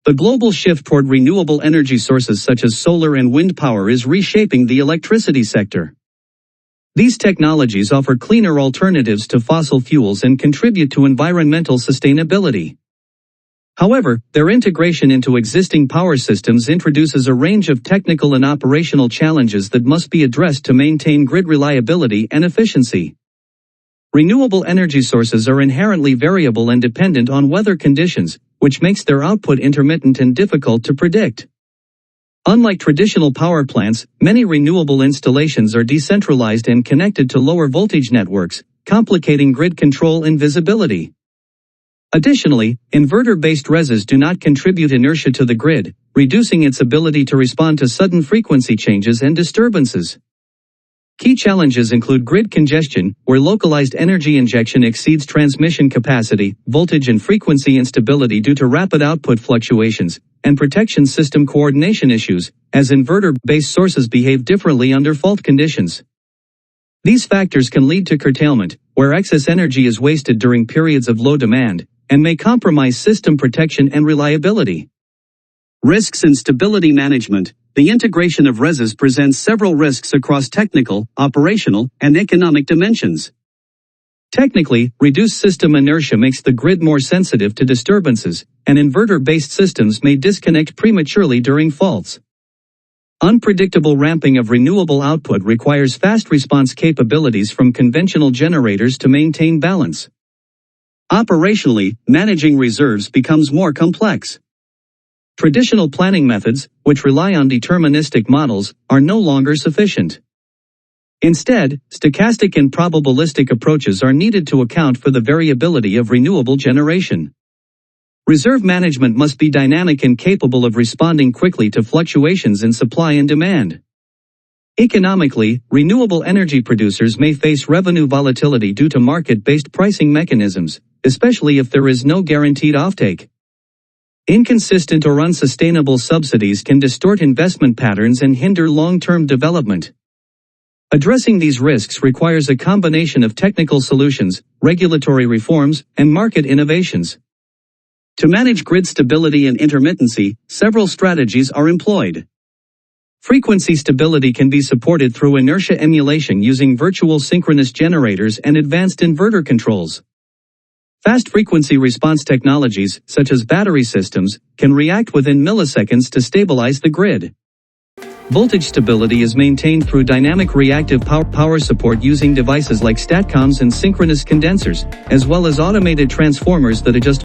The global shift toward renewable energy sources such as solar and wind power is reshaping the electricity sector. These technologies offer cleaner alternatives to fossil fuels and contribute to environmental sustainability. However, their integration into existing power systems introduces a range of technical and operational challenges that must be addressed to maintain grid reliability and efficiency. Renewable energy sources are inherently variable and dependent on weather conditions, which makes their output intermittent and difficult to predict. Unlike traditional power plants, many renewable installations are decentralized and connected to lower voltage networks, complicating grid control and visibility. Additionally, inverter-based RESs do not contribute inertia to the grid, reducing its ability to respond to sudden frequency changes and disturbances. Key challenges include grid congestion, where localized energy injection exceeds transmission capacity, voltage and frequency instability due to rapid output fluctuations, and protection system coordination issues, as inverter-based sources behave differently under fault conditions. These factors can lead to curtailment, where excess energy is wasted during periods of low demand, and may compromise system protection and reliability. Risks and stability management. The integration of RESs presents several risks across technical, operational, and economic dimensions. Technically, reduced system inertia makes the grid more sensitive to disturbances, and inverter-based systems may disconnect prematurely during faults. Unpredictable ramping of renewable output requires fast response capabilities from conventional generators to maintain balance. Operationally, managing reserves becomes more complex. Traditional planning methods, which rely on deterministic models, are no longer sufficient. Instead, stochastic and probabilistic approaches are needed to account for the variability of renewable generation. Reserve management must be dynamic and capable of responding quickly to fluctuations in supply and demand. Economically, renewable energy producers may face revenue volatility due to market-based pricing mechanisms, especially if there is no guaranteed offtake. Inconsistent or unsustainable subsidies can distort investment patterns and hinder long-term development. Addressing these risks requires a combination of technical solutions, regulatory reforms, and market innovations. To manage grid stability and intermittency, several strategies are employed. Frequency stability can be supported through inertia emulation using virtual synchronous generators and advanced inverter controls. Fast frequency response technologies, such as battery systems, can react within milliseconds to stabilize the grid. Voltage stability is maintained through dynamic reactive power support using devices like statcoms and synchronous condensers, as well as automated transformers that adjust